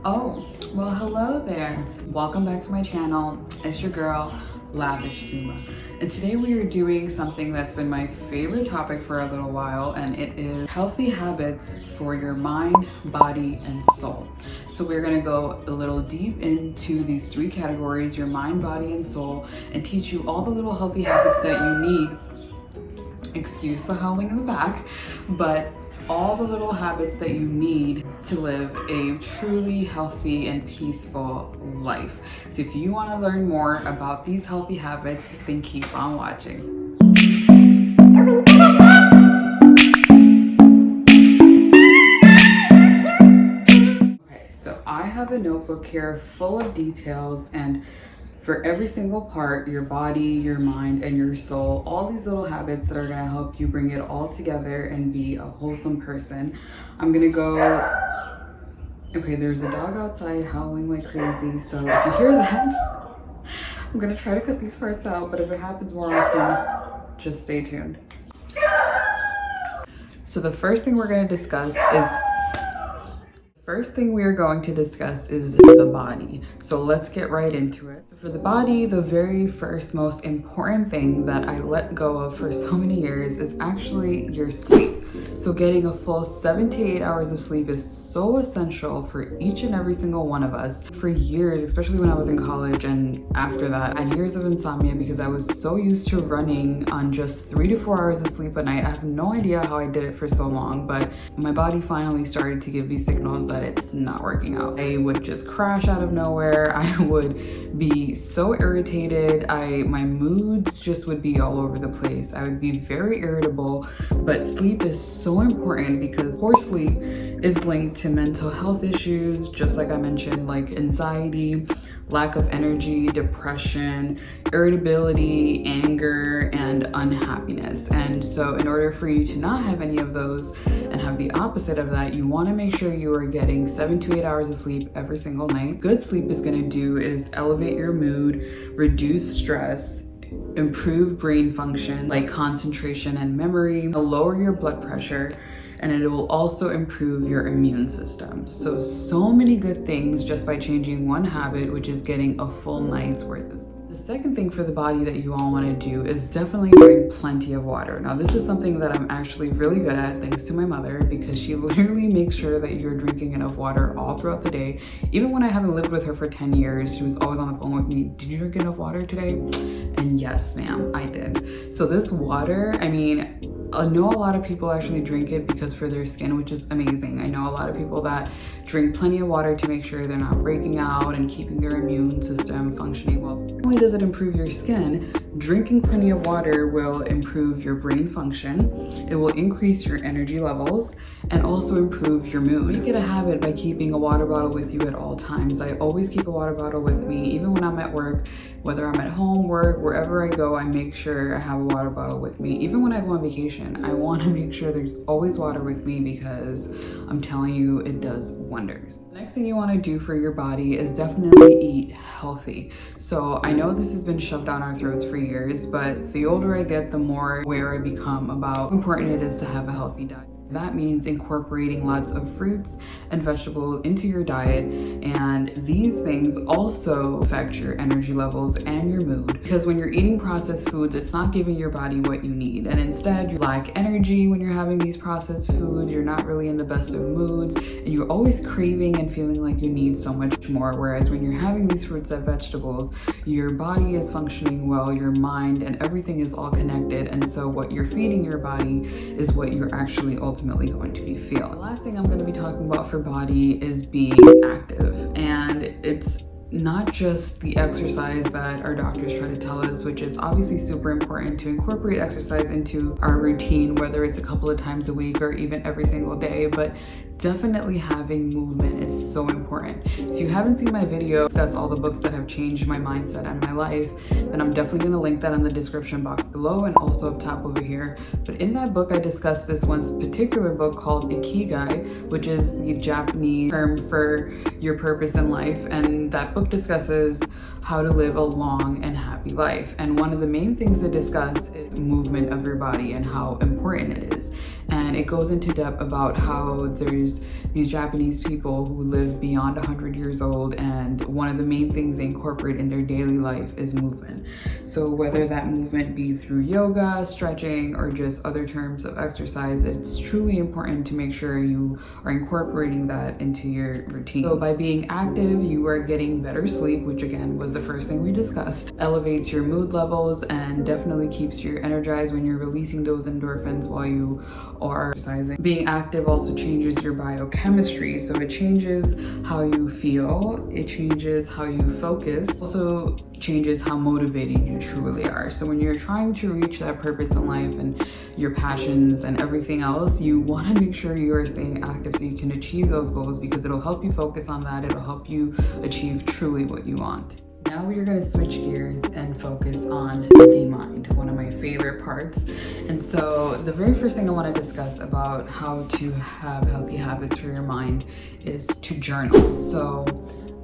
Oh, well, hello there. Welcome back to my channel. It's your girl, Lavish Suma. And today we are doing something that's been my favorite topic for a little while, and it is healthy habits for your mind, body, and soul. So we're gonna go a little deep into these three categories, your mind, body, and soul, and teach you all the little healthy habits that you need. Excuse the howling in the back, but all the little habits that you need to live a truly healthy and peaceful life. So if you want to learn more about these healthy habits, then keep on watching. Okay, so I have a notebook here full of details, and for every single part, your body, your mind, and your soul, all these little habits that are gonna help you bring it all together and be a wholesome person. I'm gonna go, okay, there's a dog outside howling like crazy, so if you hear that, I'm gonna try to cut these parts out, but if it happens more often, just stay tuned. So the first thing we're gonna discuss is the body. So let's get right into it. So for the body, the very first most important thing that I let go of for so many years is actually your sleep. So getting a full 7 to 8 hours of sleep is so essential for each and every single one of us. For years, especially when I was in college and after that, I had years of insomnia because I was so used to running on just 3 to 4 hours of sleep a night. I have no idea how I did it for so long, but my body finally started to give me signals that it's not working out. I would just crash out of nowhere. I would be so irritated. My moods just would be all over the place. I would be very irritable, but sleep is so important because poor sleep is linked to mental health issues, just like I mentioned, like anxiety, lack of energy, depression, irritability, anger, and unhappiness. And so in order for you to not have any of those and have the opposite of that, you want to make sure you are getting 7 to 8 hours of sleep every single night. Good sleep is going to do is elevate your mood, reduce stress, improve brain function like concentration and memory, lower your blood pressure, and it will also improve your immune system. So many good things just by changing one habit, which is getting a full night's worth of sleep. The second thing for the body that you all want to do is definitely drink plenty of water. Now, this is something that I'm actually really good at thanks to my mother, because she literally makes sure that you're drinking enough water all throughout the day. Even when I haven't lived with her for 10 years, she was always on the phone with me. Did you drink enough water today? And yes, ma'am, I did. So this water, I know a lot of people actually drink it because for their skin, which is amazing. I know a lot of people that drink plenty of water to make sure they're not breaking out and keeping their immune system functioning well. Not only does it improve your skin, drinking plenty of water will improve your brain function. It will increase your energy levels and also improve your mood. Make it a habit by keeping a water bottle with you at all times. I always keep a water bottle with me, even when I'm at work, whether I'm at home, work, wherever I go, I make sure I have a water bottle with me. Even when I go on vacation, I want to make sure there's always water with me because I'm telling you, it does wonders. The next thing you want to do for your body is definitely eat healthy. So I know this has been shoved down our throats for years, but the older I get, the more aware I become about how important it is to have a healthy diet. That means incorporating lots of fruits and vegetables into your diet, and these things also affect your energy levels and your mood, because when you're eating processed foods, it's not giving your body what you need, and instead you lack energy when you're having these processed foods. You're not really in the best of moods, and you're always craving and feeling like you need so much more, whereas when you're having these fruits and vegetables, your body is functioning well, your mind and everything is all connected, and so what you're feeding your body is what you're actually ultimately going to be feeling. The last thing I'm going to be talking about for body is being active, and it's not just the exercise that our doctors try to tell us, which is obviously super important to incorporate exercise into our routine, whether it's a couple of times a week or even every single day, but definitely having movement is so important. If you haven't seen my video discuss all the books that have changed my mindset and my life, then I'm definitely going to link that in the description box below and also up top over here. But in that book, I discussed this one particular book called Ikigai, which is the Japanese term for your purpose in life, and that book discusses how to live a long and happy life. And one of the main things they discuss is movement of your body and how important it is. and it goes into depth about how there's these Japanese people who live beyond 100 years old, and one of the main things they incorporate in their daily life is movement. So whether that movement be through yoga, stretching, or just other terms of exercise, it's truly important to make sure you are incorporating that into your routine. So by being active, you are getting better sleep, which again was the first thing we discussed, elevates your mood levels, and definitely keeps you energized when you're releasing those endorphins while you are exercising. Being active also changes your biochemistry, so it changes how you feel, it changes how you focus, also changes how motivated you truly are. So when you're trying to reach that purpose in life and your passions and everything else, you want to make sure you are staying active so you can achieve those goals, because it'll help you focus on that. It'll help you achieve truly what you want. Now we're going to switch gears and focus on the mind, one of my favorite parts. And so the very first thing I want to discuss about how to have healthy habits for your mind is to journal. So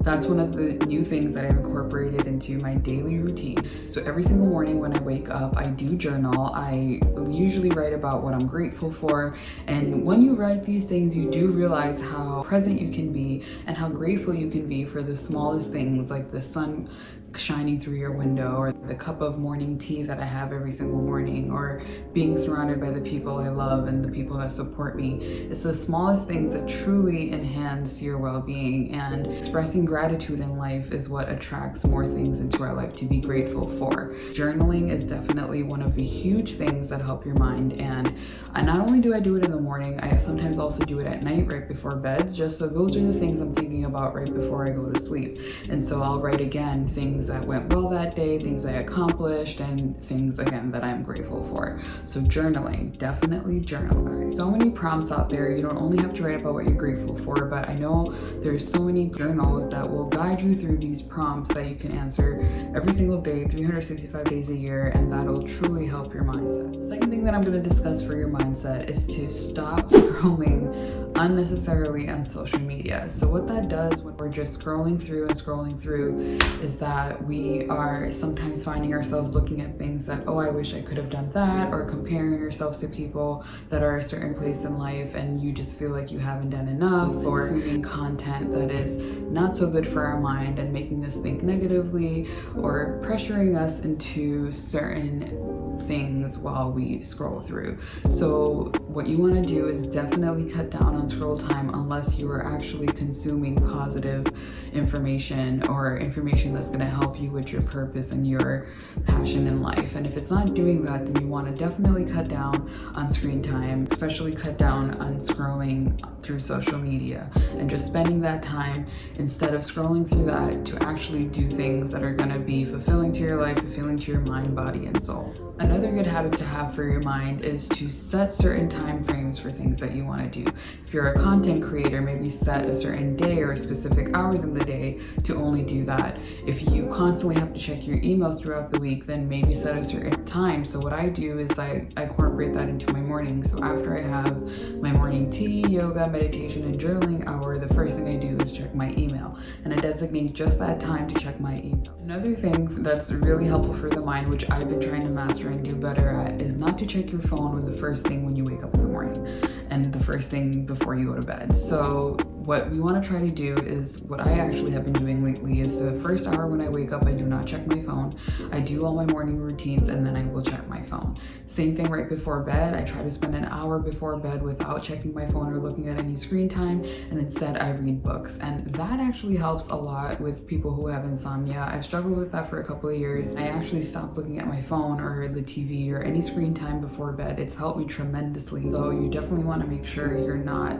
that's one of the new things that I've incorporated into my daily routine. So every single morning when I wake up, I do journal. I usually write about what I'm grateful for. And when you write these things, you do realize how present you can be and how grateful you can be for the smallest things, like the sun shining through your window, or the cup of morning tea that I have every single morning, or being surrounded by the people I love and the people that support me. It's the smallest things that truly enhance your well-being, and expressing gratitude in life is what attracts more things into our life to be grateful for. Journaling is definitely one of the huge things that help your mind, and not only do I do it in the morning, I sometimes also do it at night right before bed, just so those are the things I'm thinking about right before I go to sleep. And so I'll write again things that went well that day, things I accomplished, and things again that I'm grateful for. So journaling, definitely journal, guys. So many prompts out there. You don't only have to write about what you're grateful for, but I know there's so many journals that will guide you through these prompts that you can answer every single day, 365 days a year, and that'll truly help your mindset. The second thing that I'm going to discuss for your mindset is to stop scrolling unnecessarily on social media. So what that does when we're just scrolling through is that we are sometimes finding ourselves looking at things that, oh, I wish I could have done that, or comparing yourselves to people that are a certain place in life and you just feel like you haven't done enough, or consuming content that is not so good for our mind and making us think negatively, or pressuring us into certain things while we scroll through. So what you want to do is definitely cut down on scroll time unless you are actually consuming positive information or information that's going to help you with your purpose and your passion in life. And if it's not doing that, then you want to definitely cut down on screen time, especially cut down on scrolling through social media, and just spending that time instead of scrolling through that to actually do things that are going to be fulfilling to your life, fulfilling to your mind, body, and soul. Another good habit to have for your mind is to set certain time frames for things that you want to do. If you're a content creator, maybe set a certain day or specific hours in the day to only do that. If you constantly have to check your emails throughout the week, then maybe set a certain time. So what I do is I incorporate that into my morning. So after I have my morning tea, yoga, meditation, and journaling hour, the first thing I do is check my email, and I designate just that time to check my email. Another thing that's really helpful for the mind, which I've been trying to master and do better at, is not to check your phone with the first thing when you wake up in the morning and the first thing before you go to bed. So what we want to try to do is, what I actually have been doing lately is the first hour when I wake up, I do not check my phone. I do all my morning routines and then I will check my phone. Same thing right before bed. I try to spend an hour before bed without checking my phone or looking at any screen time, and instead I read books. And that actually helps a lot with people who have insomnia. I've struggled with that for a couple of years. I actually stopped looking at my phone or the TV or any screen time before bed. It's helped me tremendously. So you definitely want to make sure you're not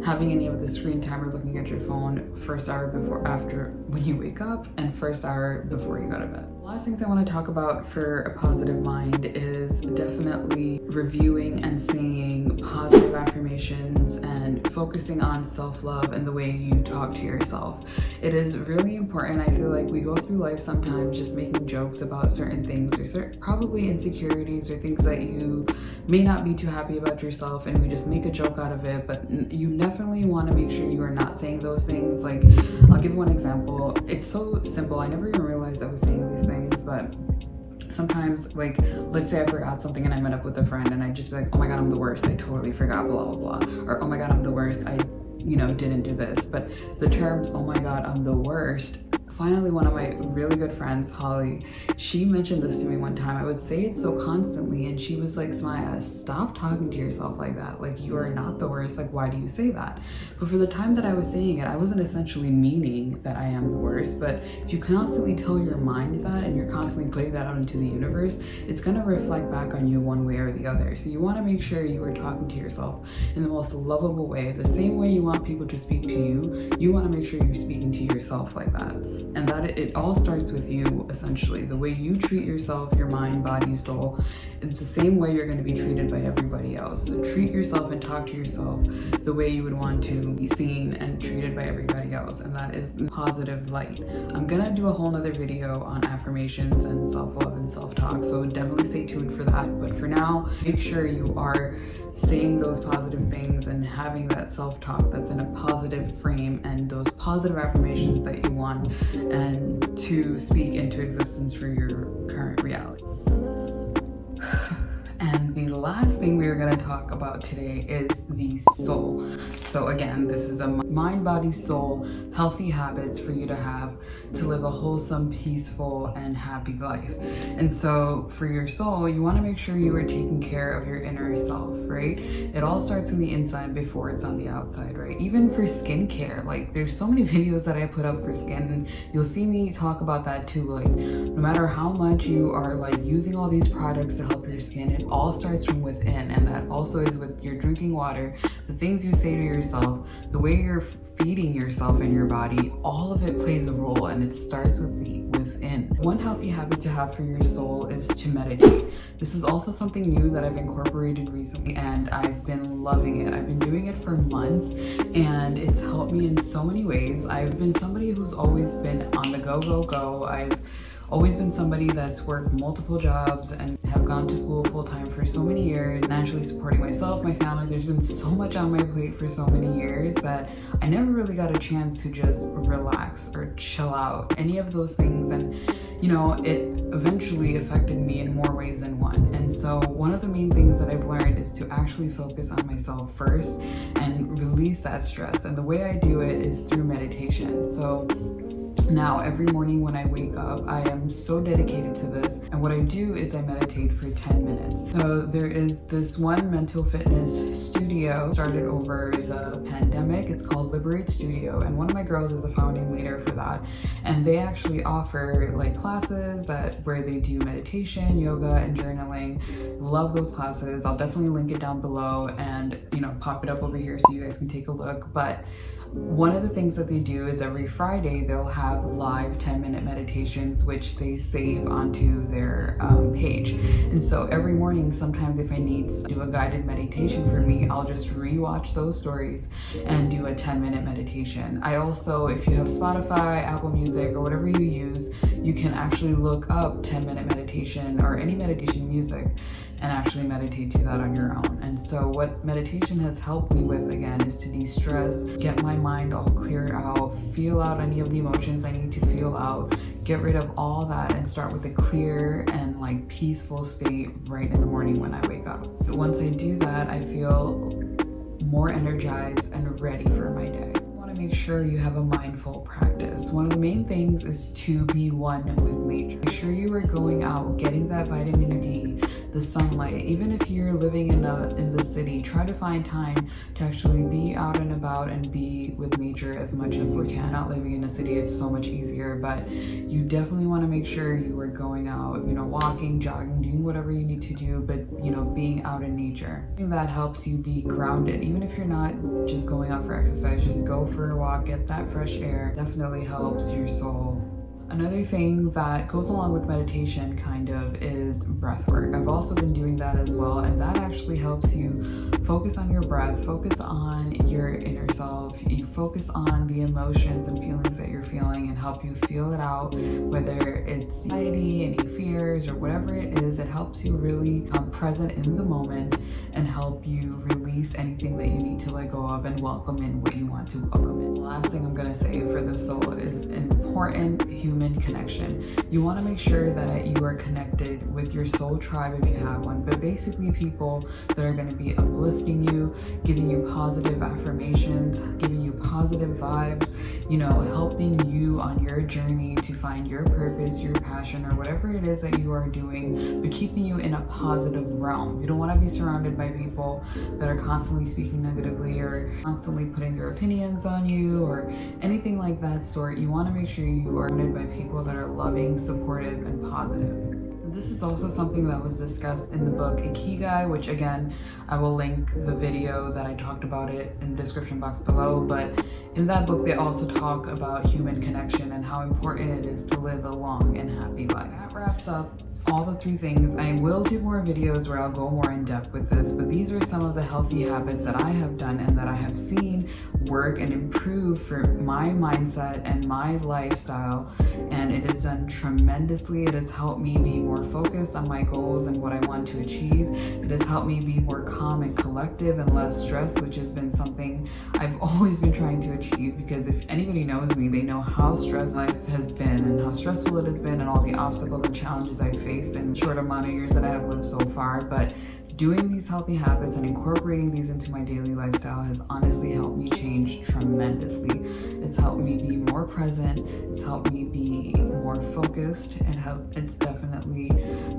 having any of the screen time or looking at your phone first hour before, after, when you wake up, and first hour before you go to bed. The last things I want to talk about for a positive mind is definitely reviewing and saying positive affirmations and focusing on self-love and the way you talk to yourself. It is really important. I feel like we go through life sometimes just making jokes about certain things, or probably insecurities or things that you may not be too happy about yourself, and we just make a joke out of it. But you definitely want to make sure you are not saying those things. Like, I'll give one example. It's so simple. I never even realized I was saying these things, but Sometimes, like, let's say I forgot something and I met up with a friend and I just be like, oh my God, I'm the worst. I totally forgot, blah, blah, blah. Or, oh my God, I'm the worst. I, didn't do this. But the terms, oh my God, I'm the worst. Finally, one of my really good friends, Holly, she mentioned this to me one time. I would say it so constantly, and she was like, Smaya, stop talking to yourself like that. Like, you are not the worst. Like, why do you say that? But for the time that I was saying it, I wasn't essentially meaning that I am the worst. But if you constantly tell your mind that and you're constantly putting that out into the universe, it's going to reflect back on you one way or the other. So you want to make sure you are talking to yourself in the most lovable way. The same way you want people to speak to you, you want to make sure you're speaking to yourself like that. And that it all starts with you, essentially. The way you treat yourself, your mind, body, soul, it's the same way you're going to be treated by everybody else. So treat yourself and talk to yourself the way you would want to be seen and treated by everybody else. And that is positive light. I'm going to do a whole nother video on affirmations and self-love and self-talk. So definitely stay tuned for that. But for now, make sure you are saying those positive things and having that self-talk that's in a positive frame and those positive affirmations that you want and to speak into existence for your current reality. And the last thing we are going to talk about today is the soul. So again, this is a mind, body, soul, healthy habits for you to have to live a wholesome, peaceful, and happy life. And so for your soul, you want to make sure you are taking care of your inner self, right? It all starts on the inside before it's on the outside, right? Even for skincare, like there's so many videos that I put up for skin, and you'll see me talk about that too. Like no matter how much you are like using all these products to help your skin, it all starts from within, and that also is with your drinking water, the things you say to yourself, the way you're feeding yourself in your body, all of it plays a role, and it starts with the within. One healthy habit to have for your soul is to meditate. This is also something new that I've incorporated recently, and I've been loving it. I've been doing it for months, and it's helped me in so many ways. I've been somebody who's always been on the go, go, go. I've always been somebody that's worked multiple jobs and have gone to school full-time for so many years, financially supporting myself, my family. There's been so much on my plate for so many years that I never really got a chance to just relax or chill out, any of those things. And it eventually affected me in more ways than one. And so one of the main things that I've learned is to actually focus on myself first and release that stress. And the way I do it is through meditation. So now, every morning when I wake up, I am so dedicated to this. And what I do is I meditate for 10 minutes. So there is this one mental fitness studio started over the pandemic. It's called Liberate Studio. And one of my girls is a founding leader for that. And they actually offer like classes where they do meditation, yoga, and journaling. Love those classes. I'll definitely link it down below and, pop it up over here so you guys can take a look. But one of the things that they do is every Friday they'll have live 10-minute meditations which they save onto their page. And so every morning, sometimes if I need to do a guided meditation for me, I'll just rewatch those stories and do a 10-minute meditation. I also, if you have Spotify, Apple Music, or whatever you use, you can actually look up 10-minute meditation or any meditation music and actually meditate to that on your own. And so what meditation has helped me with, again, is to de-stress, get my mind all cleared out, feel out any of the emotions I need to feel out, get rid of all that, and start with a clear and like peaceful state right in the morning when I wake up. Once I do that, I feel more energized and ready for my day. Make sure you have a mindful practice. One of the main things is to be one with nature. Make sure you are going out, getting that vitamin D, the sunlight. Even if you're living in the city, try to find time to actually be out and about and be with nature as much as you can. Not living in a city, it's so much easier, but you definitely want to make sure you are going out, walking, jogging, doing whatever you need to do, but being out in nature. That helps you be grounded. Even if you're not just going out for exercise, just go for a walk, get that fresh air. Definitely helps your soul. Another thing that goes along with meditation kind of is breath work. I've also been doing that as well, and that actually helps you focus on your breath, focus on your inner self. You focus on the emotions and feelings that you're feeling and help you feel it out, whether it's anxiety, any fears, or whatever it is. It helps you really come present in the moment and help you release anything that you need to let go of and welcome in what you want to welcome in. The last thing I'm going to say for the soul is important human connection. You want to make sure that you are connected with your soul tribe if you have one, but basically people that are going to be uplifting you, giving you positive affirmations, giving you positive vibes, you know, helping you on your journey to find your purpose, your passion, or whatever it is that you are doing, but keeping you in a positive realm. You don't want to be surrounded by people that are constantly speaking negatively or constantly putting their opinions on you or anything like that sort. You want to make sure you are surrounded by people that are loving, supportive, and positive. This is also something that was discussed in the book Ikigai, which again, I will link the video that I talked about it in the description box below. But in that book, they also talk about human connection and how important it is to live a long and happy life. That wraps up all the 3 things. I will do more videos where I'll go more in depth with this, but these are some of the healthy habits that I have done and that I have seen work and improve for my mindset and my lifestyle, and it has done tremendously. It has helped me be more focused on my goals and what I want to achieve. It has helped me be more calm and collective and less stressed, which has been something I've always been trying to achieve, because if anybody knows me, they know how stressed life has been and how stressful it has been and all the obstacles and challenges I've faced in the short amount of years that I have lived so far. But doing these healthy habits and incorporating these into my daily lifestyle has honestly helped me change tremendously. It's helped me be more present. It's helped me be more focused, and it's definitely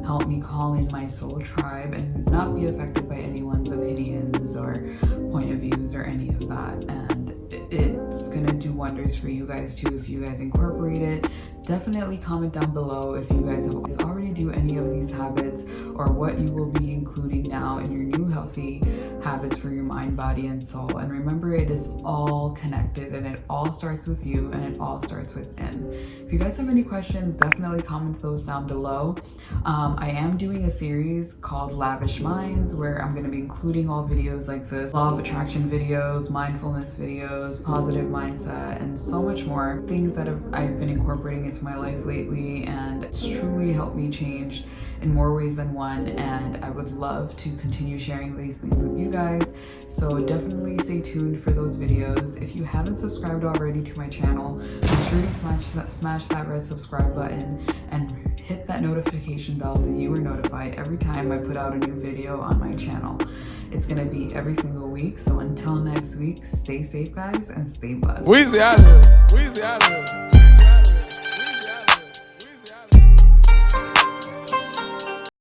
helped me call in my soul tribe and not be affected by anyone's opinions or point of views or any of that. And it's gonna do wonders for you guys too if you guys incorporate it. Definitely comment down below if you guys have already do any of these habits or what you will be including now in your new healthy habits for your mind, body, and soul. And remember, it is all connected and it all starts with you and it all starts within. If you guys have any questions, definitely comment those down below. I am doing a series called Lavish Minds where I'm going to be including all videos like this, law of attraction videos, mindfulness videos, positive mindset, and so much more things that I've been incorporating into my life lately, and it's truly helped me change in more ways than one. And I would love to continue sharing these things with you guys, so definitely stay tuned for those videos. If you haven't subscribed already to my channel, make sure you smash that red subscribe button and hit that notification bell so you are notified every time I put out a new video on my channel. It's gonna be every single week, so until next week, stay safe guys and stay blessed. Weezy out here. Weezy out here.